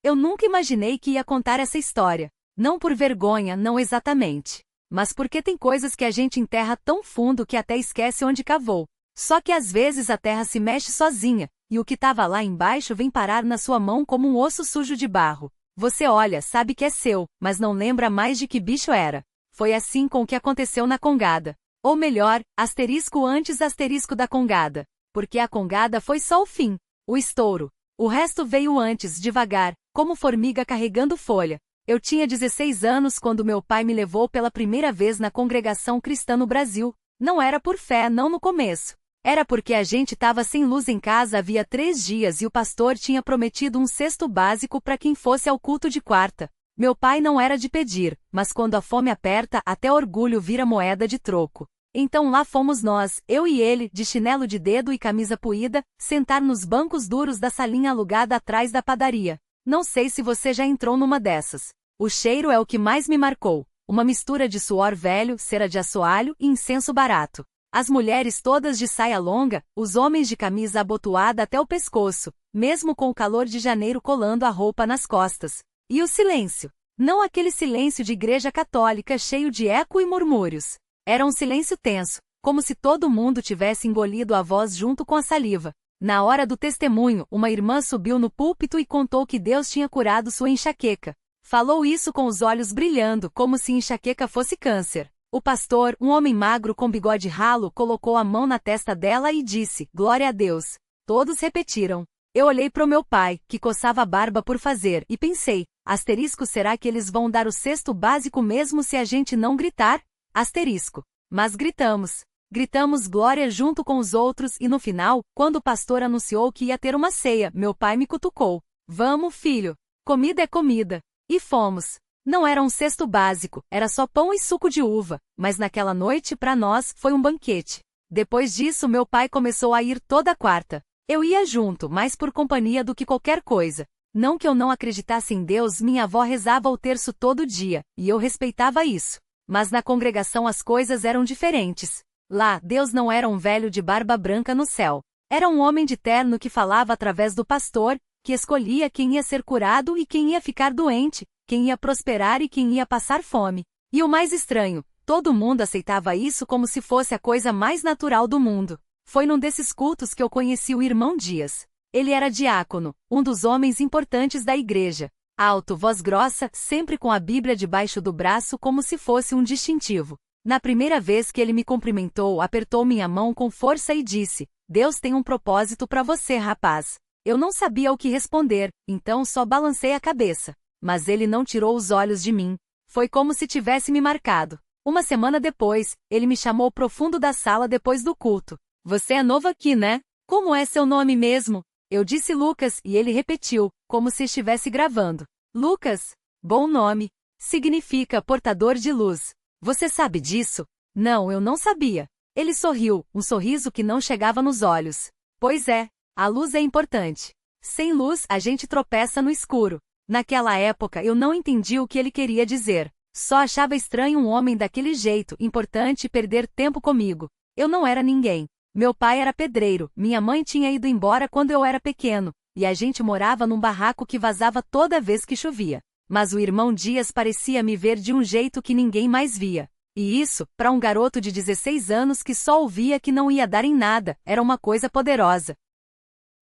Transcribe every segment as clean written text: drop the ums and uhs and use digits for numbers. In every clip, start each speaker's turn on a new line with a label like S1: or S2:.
S1: Eu nunca imaginei que ia contar essa história. Não por vergonha, não exatamente. Mas porque tem coisas que a gente enterra tão fundo que até esquece onde cavou. Só que às vezes a terra se mexe sozinha, e o que estava lá embaixo vem parar na sua mão como um osso sujo de barro. Você olha, sabe que é seu, mas não lembra mais de que bicho era. Foi assim com o que aconteceu na congada. Ou melhor, asterisco antes asterisco da congada. Porque a congada foi só o fim, o estouro. O resto veio antes, devagar, como formiga carregando folha. Eu tinha 16 anos quando meu pai me levou pela primeira vez na congregação cristã no Brasil. Não era por fé, não no começo. Era porque a gente estava sem luz em casa havia 3 dias e o pastor tinha prometido um cesto básico para quem fosse ao culto de quarta. Meu pai não era de pedir, mas quando a fome aperta, até orgulho vira moeda de troco. Então lá fomos nós, eu e ele, de chinelo de dedo e camisa puída, sentar nos bancos duros da salinha alugada atrás da padaria. Não sei se você já entrou numa dessas. O cheiro é o que mais me marcou. Uma mistura de suor velho, cera de assoalho e incenso barato. As mulheres todas de saia longa, os homens de camisa abotoada até o pescoço, mesmo com o calor de janeiro colando a roupa nas costas. E o silêncio. Não aquele silêncio de igreja católica cheio de eco e murmúrios. Era um silêncio tenso, como se todo mundo tivesse engolido a voz junto com a saliva. Na hora do testemunho, uma irmã subiu no púlpito e contou que Deus tinha curado sua enxaqueca. Falou isso com os olhos brilhando, como se enxaqueca fosse câncer. O pastor, um homem magro com bigode ralo, colocou a mão na testa dela e disse, glória a Deus. Todos repetiram. Eu olhei para o meu pai, que coçava a barba por fazer, e pensei, asterisco, será que eles vão dar o cesto básico mesmo se a gente não gritar? Asterisco. Mas gritamos. Gritamos glória junto com os outros e no final, quando o pastor anunciou que ia ter uma ceia, meu pai me cutucou. Vamos, filho. Comida é comida. E fomos. Não era um cesto básico, era só pão e suco de uva, mas naquela noite para nós foi um banquete. Depois disso meu pai começou a ir toda quarta. Eu ia junto, mais por companhia do que qualquer coisa. Não que eu não acreditasse em Deus, minha avó rezava o terço todo dia, e eu respeitava isso. Mas na congregação as coisas eram diferentes. Lá, Deus não era um velho de barba branca no céu. Era um homem de terno que falava através do pastor, que escolhia quem ia ser curado e quem ia ficar doente, quem ia prosperar e quem ia passar fome. E o mais estranho, todo mundo aceitava isso como se fosse a coisa mais natural do mundo. Foi num desses cultos que eu conheci o irmão Dias. Ele era diácono, um dos homens importantes da igreja. Alto, voz grossa, sempre com a Bíblia debaixo do braço como se fosse um distintivo. Na primeira vez que ele me cumprimentou, apertou minha mão com força e disse, Deus tem um propósito para você, rapaz. Eu não sabia o que responder, então só balancei a cabeça. Mas ele não tirou os olhos de mim. Foi como se tivesse me marcado. Uma semana depois, ele me chamou pro fundo da sala depois do culto. Você é novo aqui, né? Como é seu nome mesmo? Eu disse Lucas e ele repetiu, como se estivesse gravando. Lucas? Bom nome. Significa portador de luz. Você sabe disso? Não, eu não sabia. Ele sorriu, um sorriso que não chegava nos olhos. Pois é, a luz é importante. Sem luz, a gente tropeça no escuro. Naquela época eu não entendi o que ele queria dizer. Só achava estranho um homem daquele jeito, importante perder tempo comigo. Eu não era ninguém. Meu pai era pedreiro, minha mãe tinha ido embora quando eu era pequeno, e a gente morava num barraco que vazava toda vez que chovia. Mas o irmão Dias parecia me ver de um jeito que ninguém mais via. E isso, para um garoto de 16 anos que só ouvia que não ia dar em nada, era uma coisa poderosa.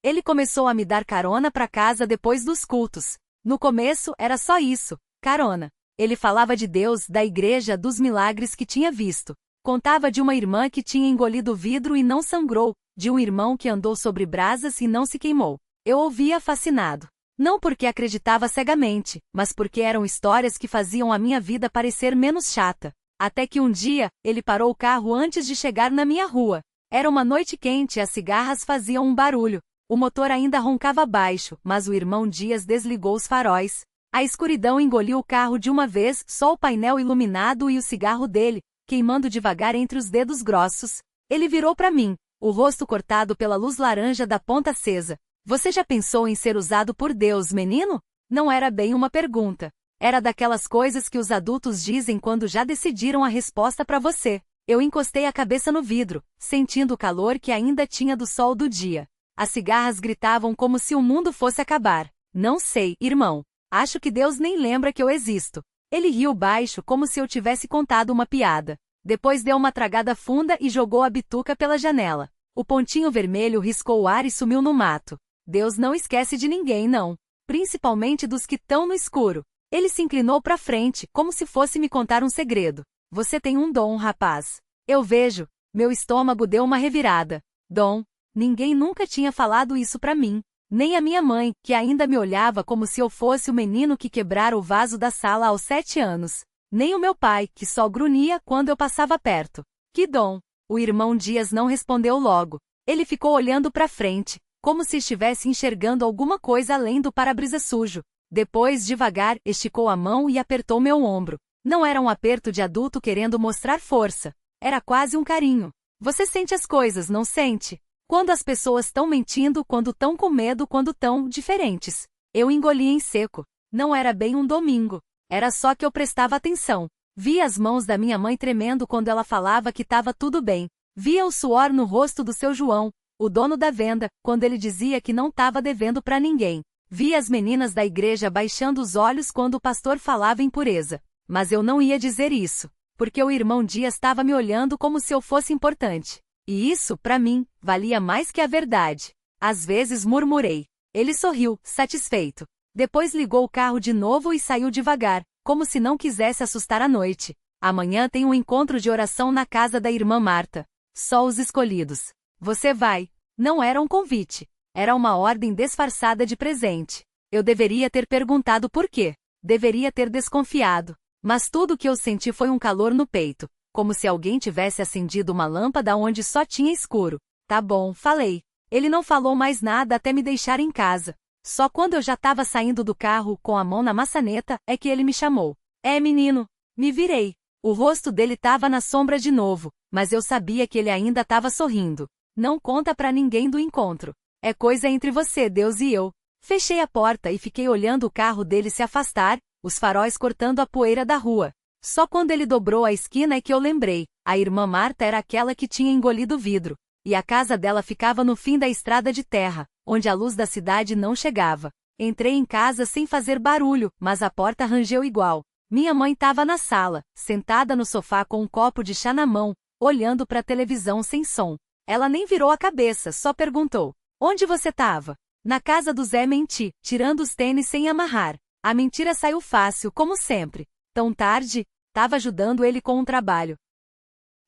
S1: Ele começou a me dar carona para casa depois dos cultos. No começo, era só isso, carona. Ele falava de Deus, da igreja, dos milagres que tinha visto. Contava de uma irmã que tinha engolido vidro e não sangrou, de um irmão que andou sobre brasas e não se queimou. Eu ouvia fascinado. Não porque acreditava cegamente, mas porque eram histórias que faziam a minha vida parecer menos chata. Até que um dia, ele parou o carro antes de chegar na minha rua. Era uma noite quente e as cigarras faziam um barulho. O motor ainda roncava baixo, mas o irmão Dias desligou os faróis. A escuridão engoliu o carro de uma vez, só o painel iluminado e o cigarro dele, queimando devagar entre os dedos grossos. Ele virou para mim, o rosto cortado pela luz laranja da ponta acesa. Você já pensou em ser usado por Deus, menino? Não era bem uma pergunta. Era daquelas coisas que os adultos dizem quando já decidiram a resposta para você. Eu encostei a cabeça no vidro, sentindo o calor que ainda tinha do sol do dia. As cigarras gritavam como se o mundo fosse acabar. Não sei, irmão. Acho que Deus nem lembra que eu existo. Ele riu baixo como se eu tivesse contado uma piada. Depois deu uma tragada funda e jogou a bituca pela janela. O pontinho vermelho riscou o ar e sumiu no mato. Deus não esquece de ninguém, não. Principalmente dos que estão no escuro. Ele se inclinou para frente, como se fosse me contar um segredo. Você tem um dom, rapaz. Eu vejo. Meu estômago deu uma revirada. Dom? Ninguém nunca tinha falado isso para mim. Nem a minha mãe, que ainda me olhava como se eu fosse o menino que quebrara o vaso da sala aos 7 anos. Nem o meu pai, que só grunhia quando eu passava perto. Que dom? O irmão Dias não respondeu logo. Ele ficou olhando para frente, como se estivesse enxergando alguma coisa além do para-brisa sujo. Depois, devagar, esticou a mão e apertou meu ombro. Não era um aperto de adulto querendo mostrar força. Era quase um carinho. Você sente as coisas, não sente? Quando as pessoas estão mentindo, quando estão com medo, quando estão diferentes. Eu engoli em seco. Não era bem um domingo. Era só que eu prestava atenção. Via as mãos da minha mãe tremendo quando ela falava que estava tudo bem. Via o suor no rosto do seu João, o dono da venda, quando ele dizia que não estava devendo para ninguém. Via as meninas da igreja baixando os olhos quando o pastor falava em pureza. Mas eu não ia dizer isso, porque o irmão Dias estava me olhando como se eu fosse importante. E isso, para mim, valia mais que a verdade. Às vezes murmurei. Ele sorriu, satisfeito. Depois ligou o carro de novo e saiu devagar, como se não quisesse assustar a noite. Amanhã tem um encontro de oração na casa da irmã Marta. Só os escolhidos. Você vai. Não era um convite. Era uma ordem disfarçada de presente. Eu deveria ter perguntado por quê. Deveria ter desconfiado. Mas tudo que eu senti foi um calor no peito. Como se alguém tivesse acendido uma lâmpada onde só tinha escuro. Tá bom, falei. Ele não falou mais nada até me deixar em casa. Só quando eu já estava saindo do carro, com a mão na maçaneta, é que ele me chamou. Menino. Me virei. O rosto dele estava na sombra de novo, mas eu sabia que ele ainda estava sorrindo. Não conta pra ninguém do encontro. É coisa entre você, Deus e eu. Fechei a porta e fiquei olhando o carro dele se afastar, os faróis cortando a poeira da rua. Só quando ele dobrou a esquina é que eu lembrei. A irmã Marta era aquela que tinha engolido o vidro. E a casa dela ficava no fim da estrada de terra, onde a luz da cidade não chegava. Entrei em casa sem fazer barulho, mas a porta rangeu igual. Minha mãe estava na sala, sentada no sofá com um copo de chá na mão, olhando para a televisão sem som. Ela nem virou a cabeça, só perguntou. Onde você estava? Na casa do Zé, menti, tirando os tênis sem amarrar. A mentira saiu fácil, como sempre. Tão tarde? Tava ajudando ele com um trabalho.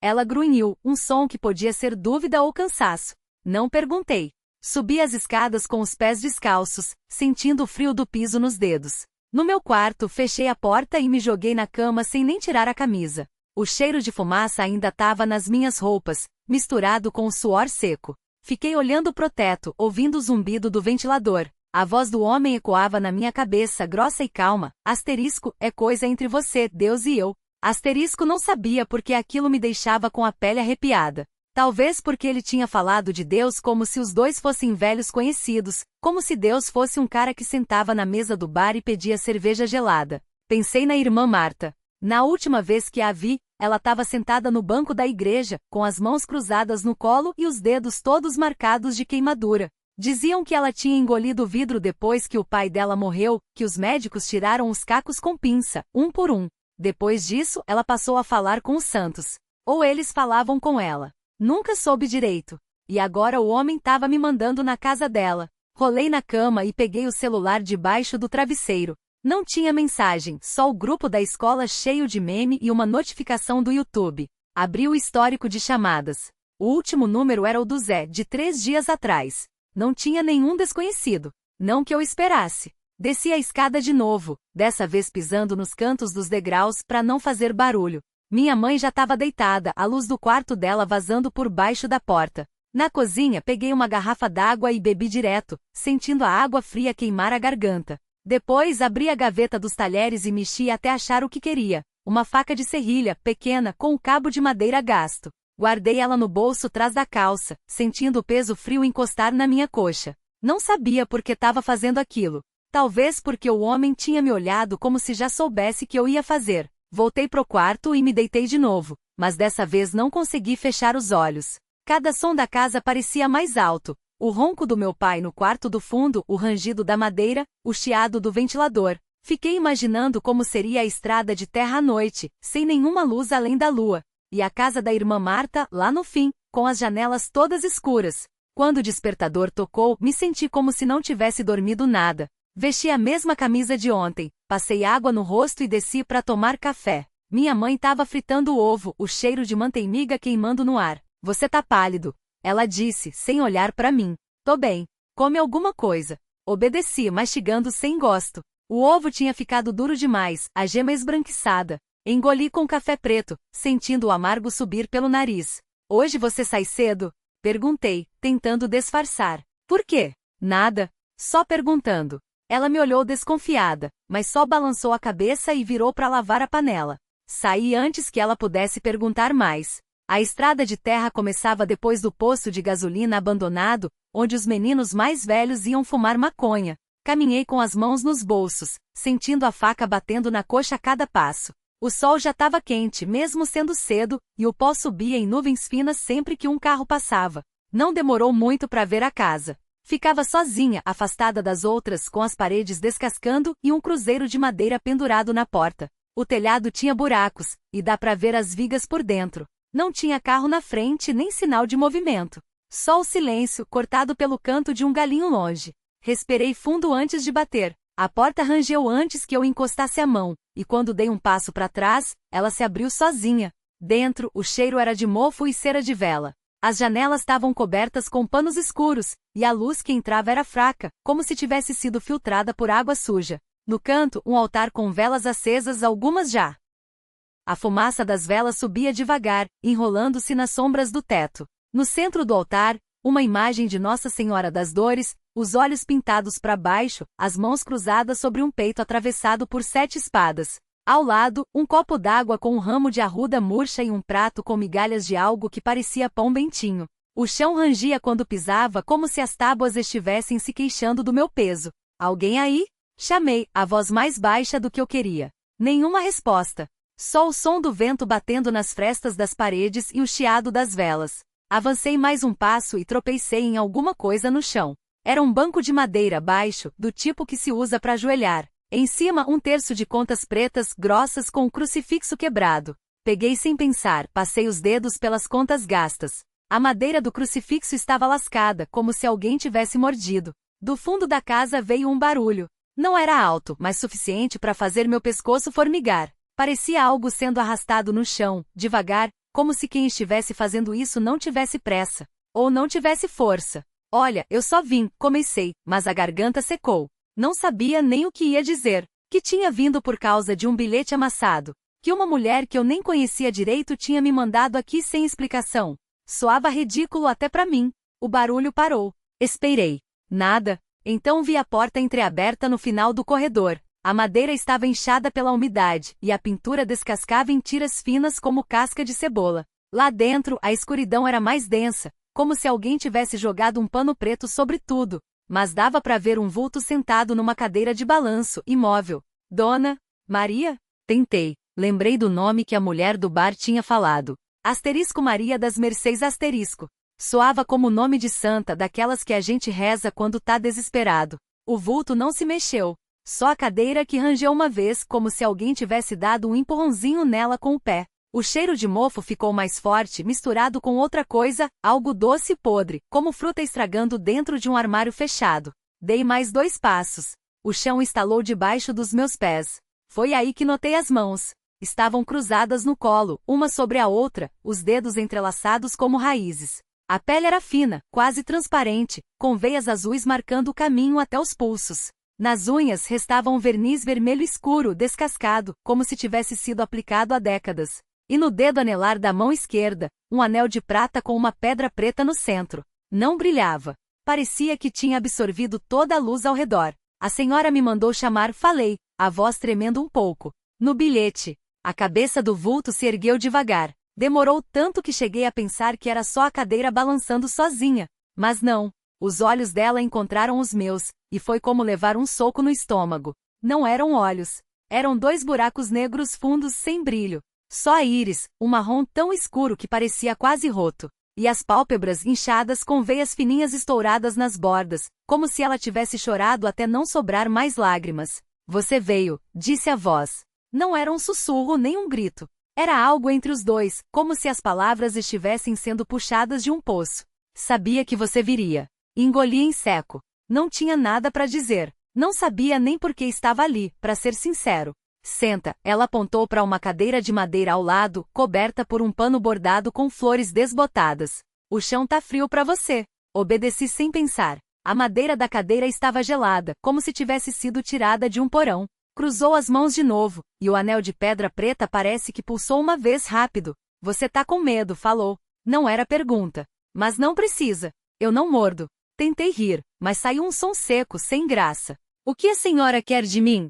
S1: Ela grunhiu, um som que podia ser dúvida ou cansaço. Não perguntei. Subi as escadas com os pés descalços, sentindo o frio do piso nos dedos. No meu quarto, fechei a porta e me joguei na cama sem nem tirar a camisa. O cheiro de fumaça ainda estava nas minhas roupas, misturado com o suor seco. Fiquei olhando pro teto, ouvindo o zumbido do ventilador. A voz do homem ecoava na minha cabeça, grossa e calma. Asterisco, é coisa entre você, Deus e eu. Asterisco não sabia porque aquilo me deixava com a pele arrepiada. Talvez porque ele tinha falado de Deus como se os dois fossem velhos conhecidos, como se Deus fosse um cara que sentava na mesa do bar e pedia cerveja gelada. Pensei na irmã Marta. Na última vez que a vi, ela estava sentada no banco da igreja, com as mãos cruzadas no colo e os dedos todos marcados de queimadura. Diziam que ela tinha engolido o vidro depois que o pai dela morreu, que os médicos tiraram os cacos com pinça, um por um. Depois disso, ela passou a falar com os santos. Ou eles falavam com ela. Nunca soube direito. E agora o homem estava me mandando na casa dela. Rolei na cama e peguei o celular debaixo do travesseiro. Não tinha mensagem, só o grupo da escola cheio de meme e uma notificação do YouTube. Abri o histórico de chamadas. O último número era o do Zé, de 3 dias atrás. Não tinha nenhum desconhecido. Não que eu esperasse. Desci a escada de novo, dessa vez pisando nos cantos dos degraus para não fazer barulho. Minha mãe já estava deitada, a luz do quarto dela vazando por baixo da porta. Na cozinha peguei uma garrafa d'água e bebi direto, sentindo a água fria queimar a garganta. Depois abri a gaveta dos talheres e mexi até achar o que queria. Uma faca de serrilha, pequena, com um cabo de madeira gasto. Guardei ela no bolso trás da calça, sentindo o peso frio encostar na minha coxa. Não sabia por que estava fazendo aquilo. Talvez porque o homem tinha me olhado como se já soubesse que eu ia fazer. Voltei pro quarto e me deitei de novo, mas dessa vez não consegui fechar os olhos. Cada som da casa parecia mais alto. O ronco do meu pai no quarto do fundo, o rangido da madeira, o chiado do ventilador. Fiquei imaginando como seria a estrada de terra à noite, sem nenhuma luz além da lua. E a casa da irmã Marta, lá no fim, com as janelas todas escuras. Quando o despertador tocou, me senti como se não tivesse dormido nada. Vesti a mesma camisa de ontem, passei água no rosto e desci para tomar café. Minha mãe estava fritando o ovo, o cheiro de manteiga queimando no ar. Você tá pálido, ela disse, sem olhar para mim. Tô bem. Come alguma coisa. Obedeci, mastigando sem gosto. O ovo tinha ficado duro demais, a gema esbranquiçada. Engoli com café preto, sentindo o amargo subir pelo nariz. Hoje você sai cedo? Perguntei, tentando disfarçar. Por quê? Nada. Só perguntando. Ela me olhou desconfiada, mas só balançou a cabeça e virou para lavar a panela. Saí antes que ela pudesse perguntar mais. A estrada de terra começava depois do posto de gasolina abandonado, onde os meninos mais velhos iam fumar maconha. Caminhei com as mãos nos bolsos, sentindo a faca batendo na coxa a cada passo. O sol já estava quente, mesmo sendo cedo, e o pó subia em nuvens finas sempre que um carro passava. Não demorou muito para ver a casa. Ficava sozinha, afastada das outras, com as paredes descascando e um cruzeiro de madeira pendurado na porta. O telhado tinha buracos, e dá para ver as vigas por dentro. Não tinha carro na frente nem sinal de movimento. Só o silêncio, cortado pelo canto de um galinho longe. Respirei fundo antes de bater. A porta rangeu antes que eu encostasse a mão, e quando dei um passo para trás, ela se abriu sozinha. Dentro, o cheiro era de mofo e cera de vela. As janelas estavam cobertas com panos escuros, e a luz que entrava era fraca, como se tivesse sido filtrada por água suja. No canto, um altar com velas acesas, algumas já. A fumaça das velas subia devagar, enrolando-se nas sombras do teto. No centro do altar, uma imagem de Nossa Senhora das Dores, os olhos pintados para baixo, as mãos cruzadas sobre um peito atravessado por 7 espadas. Ao lado, um copo d'água com um ramo de arruda murcha e um prato com migalhas de algo que parecia pão bentinho. O chão rangia quando pisava como se as tábuas estivessem se queixando do meu peso. Alguém aí? Chamei, a voz mais baixa do que eu queria. Nenhuma resposta. Só o som do vento batendo nas frestas das paredes e o chiado das velas. Avancei mais um passo e tropecei em alguma coisa no chão. Era um banco de madeira baixo, do tipo que se usa para ajoelhar. Em cima, um terço de contas pretas, grossas com um crucifixo quebrado. Peguei sem pensar, passei os dedos pelas contas gastas. A madeira do crucifixo estava lascada, como se alguém tivesse mordido. Do fundo da casa veio um barulho. Não era alto, mas suficiente para fazer meu pescoço formigar. Parecia algo sendo arrastado no chão, devagar, como se quem estivesse fazendo isso não tivesse pressa. Ou não tivesse força. Olha, eu só vim, comecei, mas a garganta secou. Não sabia nem o que ia dizer. Que tinha vindo por causa de um bilhete amassado. Que uma mulher que eu nem conhecia direito tinha me mandado aqui sem explicação. Soava ridículo até para mim. O barulho parou. Esperei. Nada. Então vi a porta entreaberta no final do corredor. A madeira estava inchada pela umidade, e a pintura descascava em tiras finas como casca de cebola. Lá dentro, a escuridão era mais densa, como se alguém tivesse jogado um pano preto sobre tudo, mas dava para ver um vulto sentado numa cadeira de balanço, imóvel. Dona Maria? Tentei. Lembrei do nome que a mulher do bar tinha falado. Asterisco Maria das Mercês asterisco. Soava como nome de santa, daquelas que a gente reza quando tá desesperado. O vulto não se mexeu. Só a cadeira que rangeu uma vez, como se alguém tivesse dado um empurrãozinho nela com o pé. O cheiro de mofo ficou mais forte, misturado com outra coisa, algo doce e podre, como fruta estragando dentro de um armário fechado. Dei mais 2 passos. O chão estalou debaixo dos meus pés. Foi aí que notei as mãos. Estavam cruzadas no colo, uma sobre a outra, os dedos entrelaçados como raízes. A pele era fina, quase transparente, com veias azuis marcando o caminho até os pulsos. Nas unhas restava um verniz vermelho escuro, descascado, como se tivesse sido aplicado há décadas. E no dedo anelar da mão esquerda, um anel de prata com uma pedra preta no centro. Não brilhava. Parecia que tinha absorvido toda a luz ao redor. A senhora me mandou chamar, falei, a voz tremendo um pouco. No bilhete. A cabeça do vulto se ergueu devagar. Demorou tanto que cheguei a pensar que era só a cadeira balançando sozinha. Mas não. Os olhos dela encontraram os meus, e foi como levar um soco no estômago. Não eram olhos. Eram 2 buracos negros fundos sem brilho. Só a íris, um marrom tão escuro que parecia quase roto. E as pálpebras inchadas com veias fininhas estouradas nas bordas, como se ela tivesse chorado até não sobrar mais lágrimas. Você veio, disse a voz. Não era um sussurro nem um grito. Era algo entre os dois, como se as palavras estivessem sendo puxadas de um poço. Sabia que você viria. Engoli em seco. Não tinha nada para dizer. Não sabia nem por que estava ali, para ser sincero. Senta, ela apontou para uma cadeira de madeira ao lado, coberta por um pano bordado com flores desbotadas. O chão tá frio para você. Obedeci sem pensar. A madeira da cadeira estava gelada, como se tivesse sido tirada de um porão. Cruzou as mãos de novo, e o anel de pedra preta parece que pulsou uma vez rápido. Você tá com medo, falou. Não era pergunta. Mas não precisa. Eu não mordo. Tentei rir, mas saiu um som seco, sem graça. O que a senhora quer de mim?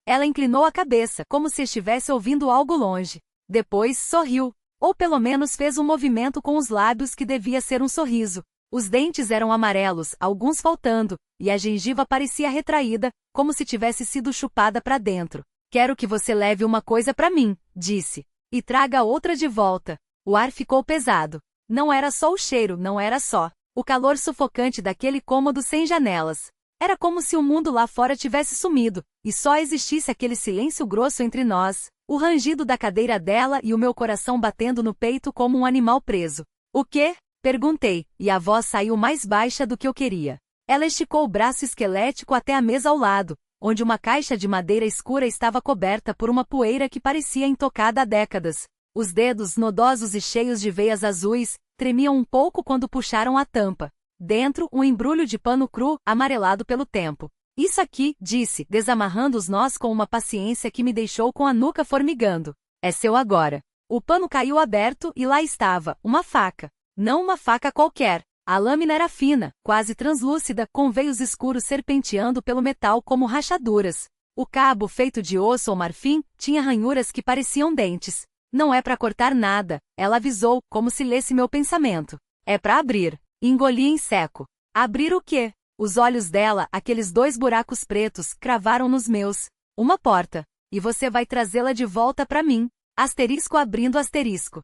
S1: Ela inclinou a cabeça, como se estivesse ouvindo algo longe. Depois, sorriu. Ou pelo menos fez um movimento com os lábios que devia ser um sorriso. Os dentes eram amarelos, alguns faltando, e a gengiva parecia retraída, como se tivesse sido chupada para dentro. Quero que você leve uma coisa para mim, disse. E traga outra de volta. O ar ficou pesado. Não era só o cheiro, não era só o calor sufocante daquele cômodo sem janelas. Era como se o mundo lá fora tivesse sumido, e só existisse aquele silêncio grosso entre nós, o rangido da cadeira dela e o meu coração batendo no peito como um animal preso. O quê? Perguntei, e a voz saiu mais baixa do que eu queria. Ela esticou o braço esquelético até a mesa ao lado, onde uma caixa de madeira escura estava coberta por uma poeira que parecia intocada há décadas. Os dedos, nodosos e cheios de veias azuis, tremiam um pouco quando puxaram a tampa. Dentro, um embrulho de pano cru, amarelado pelo tempo. Isso aqui, disse, desamarrando os nós com uma paciência que me deixou com a nuca formigando. É seu agora. O pano caiu aberto e lá estava, uma faca. Não uma faca qualquer. A lâmina era fina, quase translúcida, com veios escuros serpenteando pelo metal como rachaduras. O cabo, feito de osso ou marfim, tinha ranhuras que pareciam dentes. Não é para cortar nada, ela avisou, como se lesse meu pensamento. É para abrir. Engoli em seco. Abrir o quê? Os olhos dela, aqueles 2 buracos pretos, cravaram nos meus. Uma porta. E você vai trazê-la de volta para mim. Asterisco abrindo asterisco.